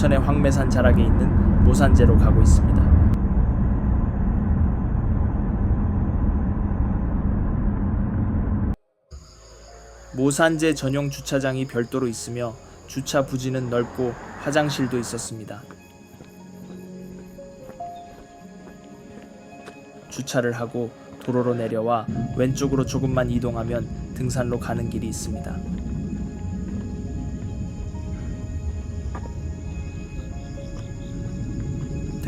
춘천의 황매산 자락에 있는 모산제로 가고 있습니다. 모산제 전용 주차장이 별도로 있으며 주차 부지는 넓고 화장실도 있었습니다. 주차를 하고 도로로 내려와 왼쪽으로 조금만 이동하면 등산로 가는 길이 있습니다.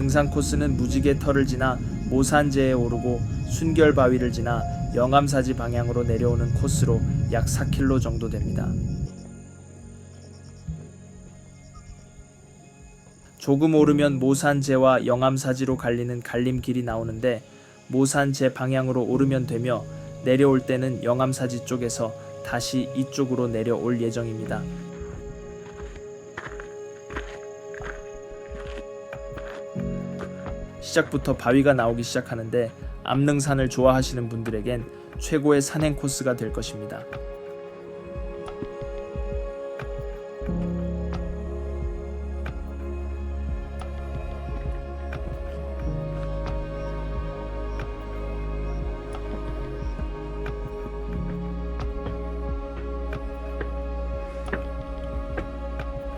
등산 코스는 무지개 터를 지나 모산제에 오르고 순결바위를 지나 영암사지 방향으로 내려오는 코스로 약 4km 정도 됩니다. 조금 오르면 모산제와 영암사지로 갈리는 갈림길이 나오는데 모산제 방향으로 오르면 되며 내려올 때는 영암사지 쪽에서 다시 이쪽으로 내려올 예정입니다. 시작부터 바위가 나오기 시작하는데 암릉산을 좋아하시는 분들에겐 최고의 산행 코스가 될 것입니다.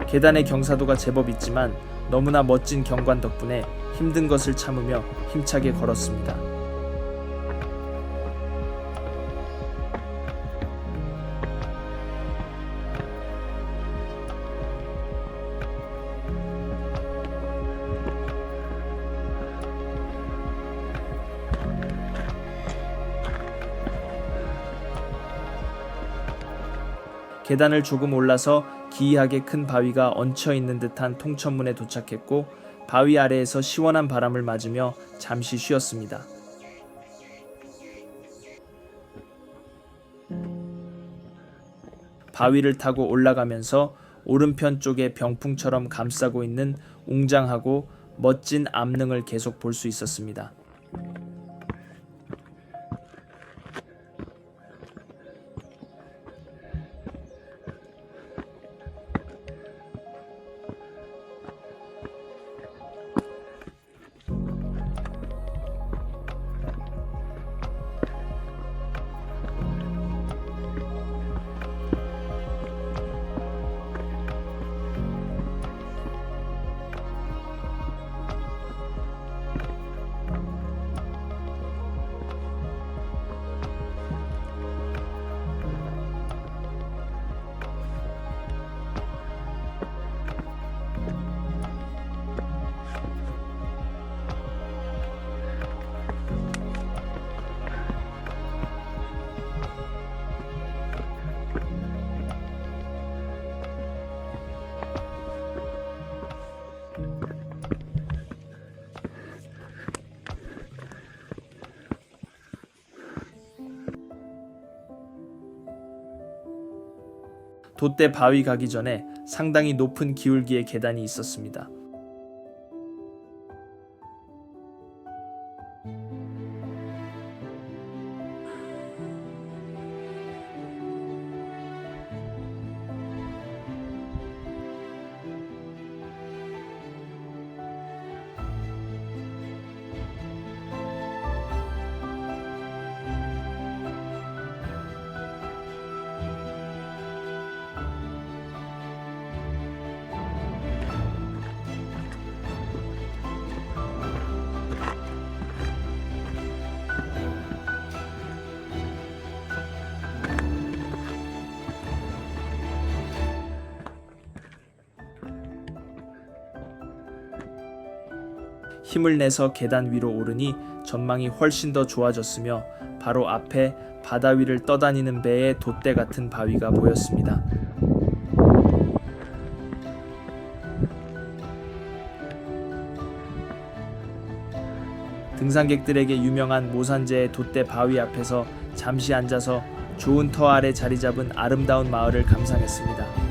계단의 경사도가 제법 있지만 너무나 멋진 경관 덕분에 힘든 것을 참으며 힘차게 걸었습니다. 계단을 조금 올라서 기이하게 큰 바위가 얹혀있는 듯한 통천문에 도착했고 바위 아래에서 시원한 바람을 맞으며 잠시 쉬었습니다. 바위를 타고 올라가면서 오른편 쪽에 병풍처럼 감싸고 있는 웅장하고 멋진 암릉을 계속 볼 수 있었습니다. 돛대 바위 가기 전에 상당히 높은 기울기의 계단이 있었습니다. 힘을 내서 계단 위로 오르니 전망이 훨씬 더 좋아졌으며 바로 앞에 바다 위를 떠다니는 배의 돛대 같은 바위가 보였습니다. 등산객들에게 유명한 모산제의 돛대 바위 앞에서 잠시 앉아서 좋은 터 아래 자리 잡은 아름다운 마을을 감상했습니다.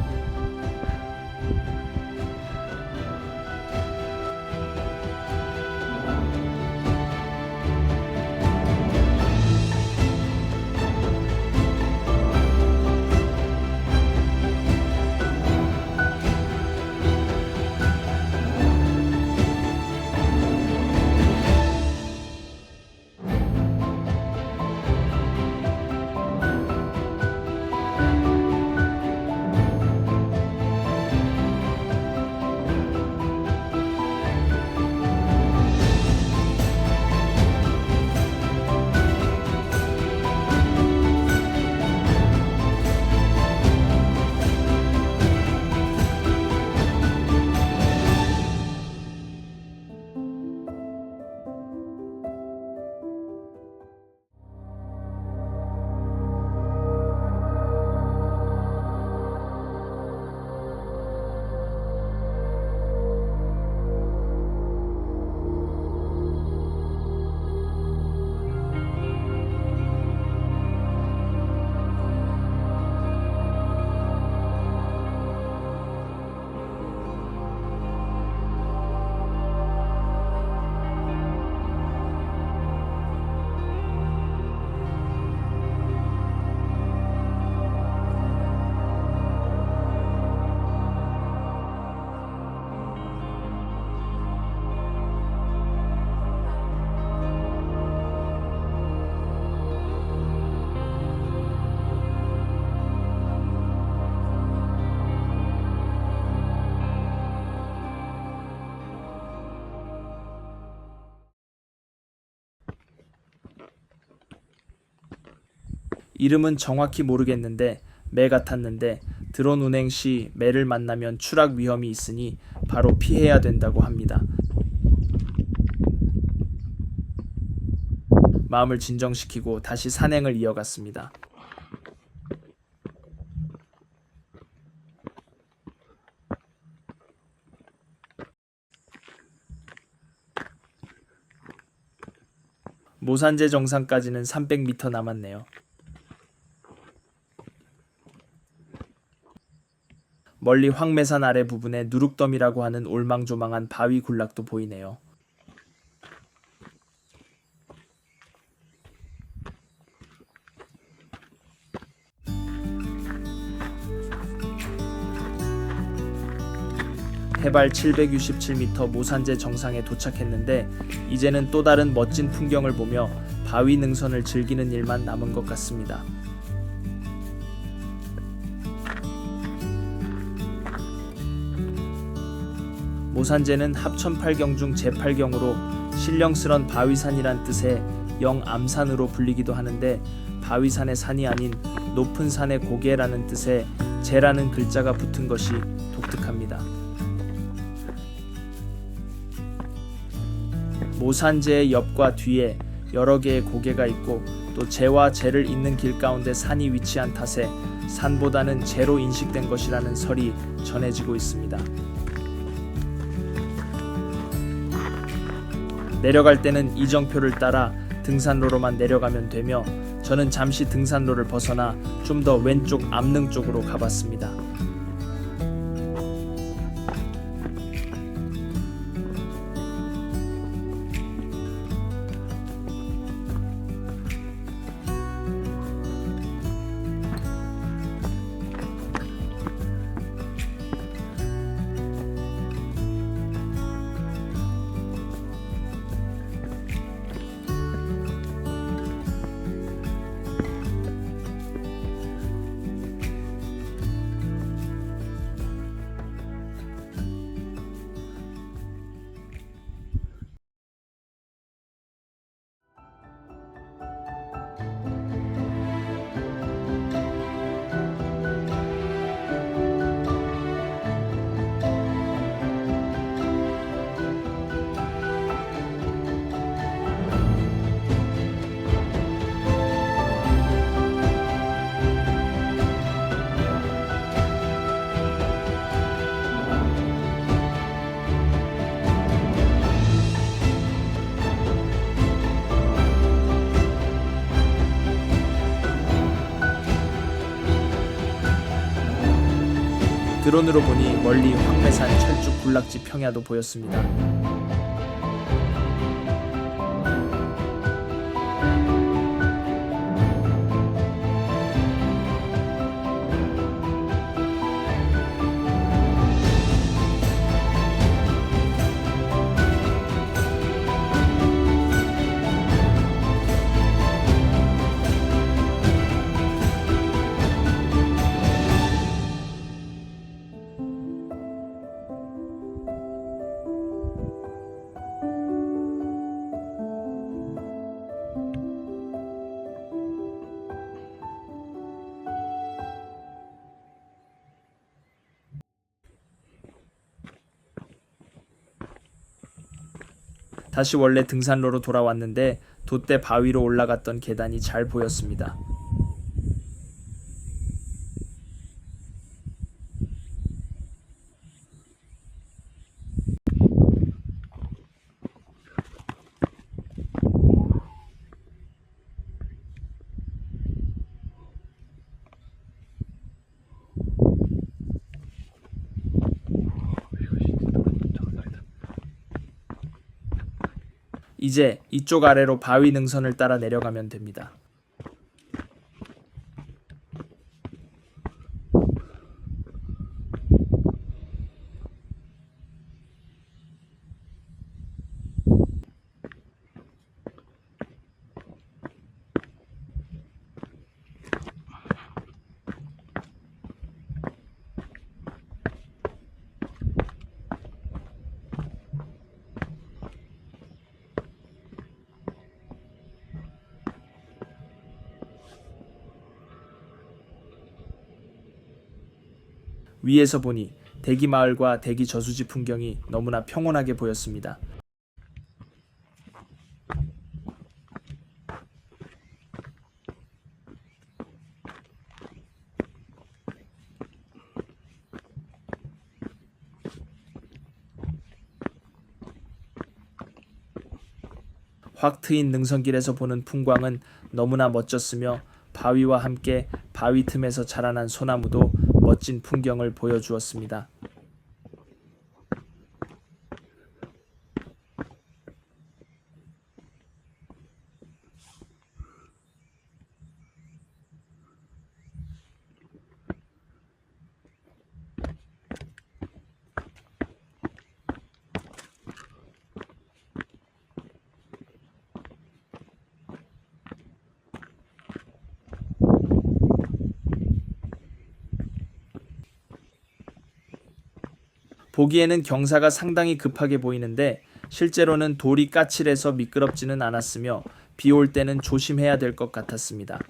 이름은 정확히 모르겠는데 매 같았는데 드론 운행 시 매를 만나면 추락 위험이 있으니 바로 피해야 된다고 합니다. 마음을 진정시키고 다시 산행을 이어갔습니다. 모산제 정상까지는 300m 남았네요. 멀리 황매산 아래 부분에 누룩섬이라고 하는 올망조망한 바위 군락도 보이네요. 해발 767m 모산제 정상에 도착했는데 이제는 또 다른 멋진 풍경을 보며 바위 능선을 즐기는 일만 남은 것 같습니다. 모산제는 합천 8경 중 제8경으로 신령스런 바위산이란 뜻의 영암산으로 불리기도 하는데 바위산의 산이 아닌 높은 산의 고개라는 뜻의 제라는 글자가 붙은 것이 독특합니다. 모산제의 옆과 뒤에 여러 개의 고개가 있고 또 제와 제를 잇는 길 가운데 산이 위치한 탓에 산보다는 제로 인식된 것이라는 설이 전해지고 있습니다. 내려갈 때는 이정표를 따라 등산로로만 내려가면 되며 저는 잠시 등산로를 벗어나 좀 더 왼쪽 암릉 쪽으로 가봤습니다. 드론으로 보니 멀리 황매산 철쭉 군락지 평야도 보였습니다. 다시 원래 등산로로 돌아왔는데 돛대 바위로 올라갔던 계단이 잘 보였습니다. 이제 이쪽 아래로 바위 능선을 따라 내려가면 됩니다. 위에서 보니 대기 마을과 대기 저수지 풍경이 너무나 평온하게 보였습니다. 확 트인 능선길에서 보는 풍광은 너무나 멋졌으며 바위와 함께 바위 틈에서 자라난 소나무도 멋진 풍경을 보여주었습니다. 보기에는 경사가 상당히 급하게 보이는데 실제로는 돌이 까칠해서 미끄럽지는 않았으며 비 올 때는 조심해야 될 것 같았습니다.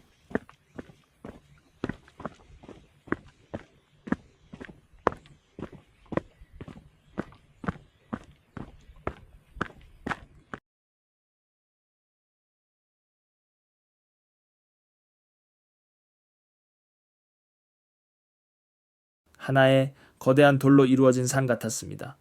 하나의 거대한 돌로 이루어진 산 같았습니다.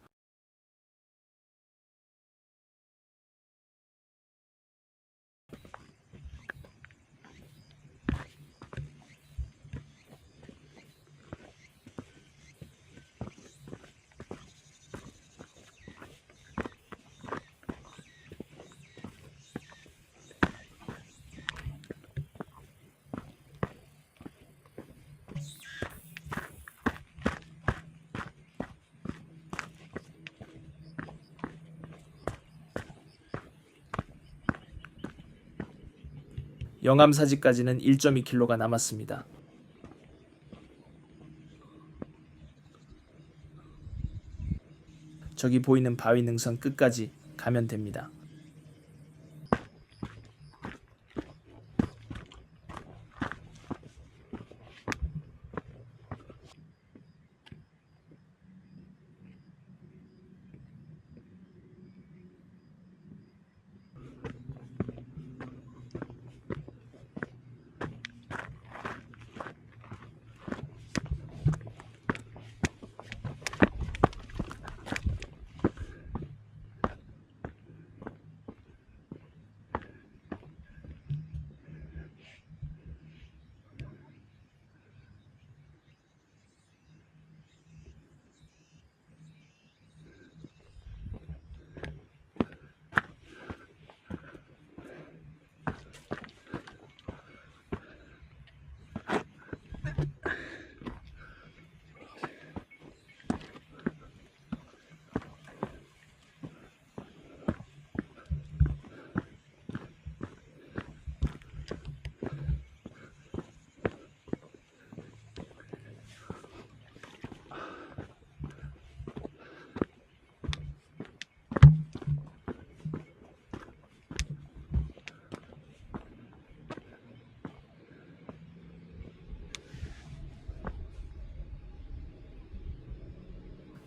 영암사지까지는 1.2km가 남았습니다. 저기 보이는 바위 능선 끝까지 가면 됩니다.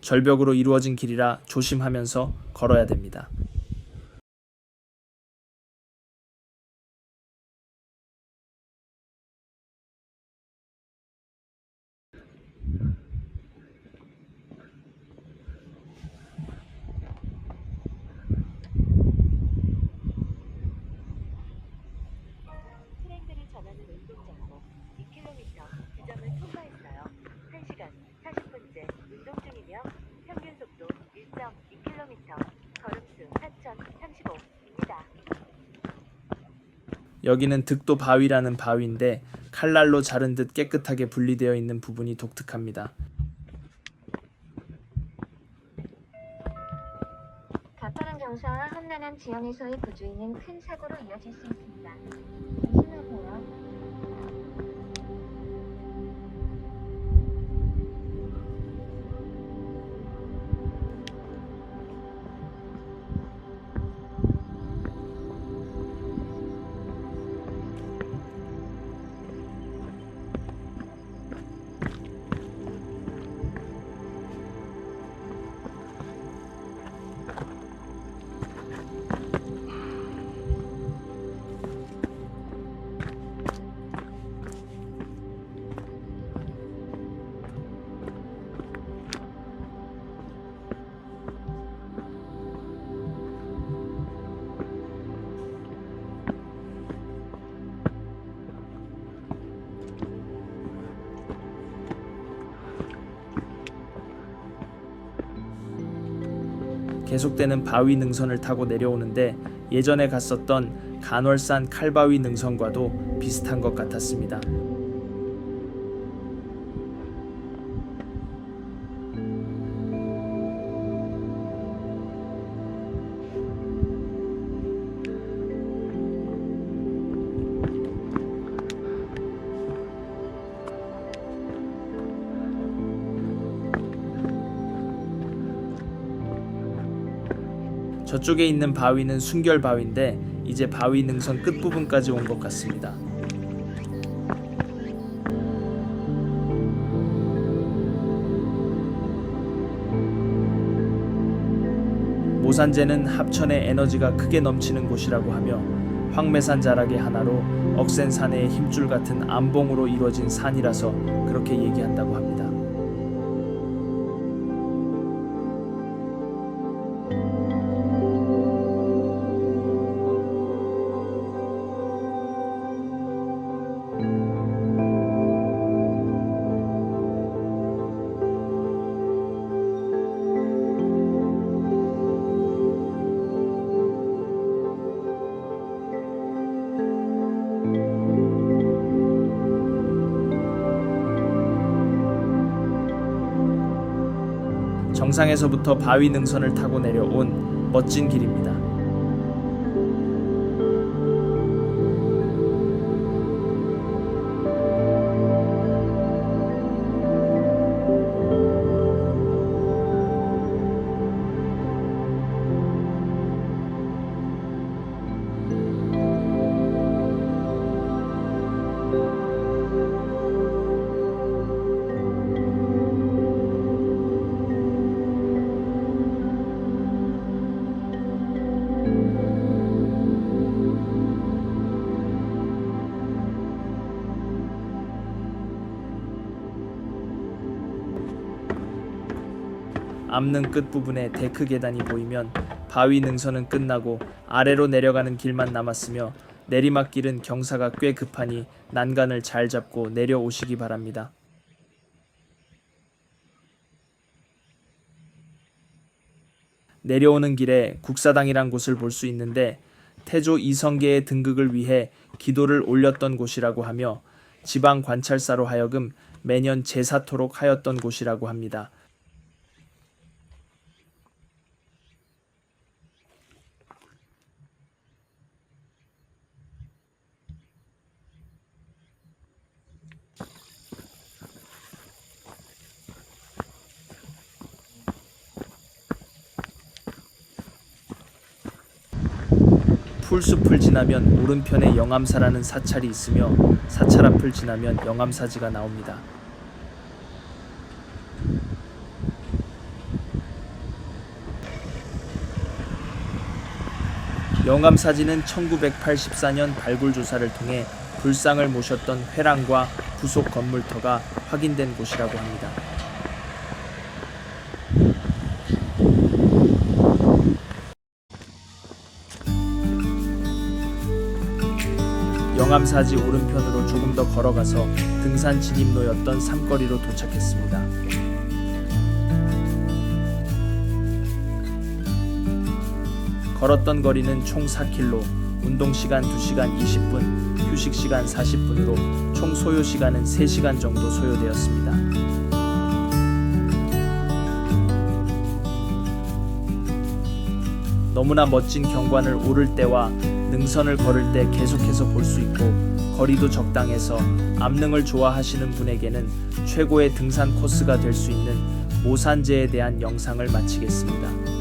절벽으로 이루어진 길이라 조심하면서 걸어야 됩니다. 트렌드를 전하는 운동장으로 2km 지점을 통과했어요. 1시간 40분째 운동 중이며 평균 속도 1.2km, 걸음수 4,035입니다. 여기는 득도 바위라는 바위인데 칼날로 자른 듯 깨끗하게 분리되어 있는 부분이 독특합니다. 가파른 경사와 험난한 지형에서의 부주의는 큰 사고로 이어질 수 있습니다. 조심하세요. 계속되는 바위 능선을 타고 내려오는데 예전에 갔었던 간월산 칼바위 능선과도 비슷한 것 같았습니다. 저쪽에 있는 바위는 순결바위인데 이제 바위 능선 끝부분까지 온 것 같습니다. 모산재는 합천의 에너지가 크게 넘치는 곳이라고 하며 황매산 자락의 하나로 억센산의 힘줄 같은 암봉으로 이루어진 산이라서 그렇게 얘기한다고 합니다. 정상에서부터 바위 능선을 타고 내려온 멋진 길입니다. 암릉 끝부분에 데크 계단이 보이면 바위 능선은 끝나고 아래로 내려가는 길만 남았으며 내리막길은 경사가 꽤 급하니 난간을 잘 잡고 내려오시기 바랍니다. 내려오는 길에 국사당이란 곳을 볼 수 있는데 태조 이성계의 등극을 위해 기도를 올렸던 곳이라고 하며 지방 관찰사로 하여금 매년 제사토록 하였던 곳이라고 합니다. 풀숲을 지나면 오른편에 영암사라는 사찰이 있으며 사찰 앞을 지나면 영암사지가 나옵니다. 영암사지는 1984년 발굴조사를 통해 불상을 모셨던 회랑과 부속 건물터가 확인된 곳이라고 합니다. 영암사지 오른편으로 조금 더 걸어가서 등산 진입로였던 삼거리로 도착했습니다. 걸었던 거리는 총 4km, 운동시간 2시간 20분, 휴식시간 40분으로 총 소요시간은 3시간 정도 소요되었습니다. 너무나 멋진 경관을 오를 때와 능선을 걸을 때 계속해서 볼 수 있고 거리도 적당해서 암릉을 좋아하시는 분에게는 최고의 등산 코스가 될 수 있는 모산재에 대한 영상을 마치겠습니다.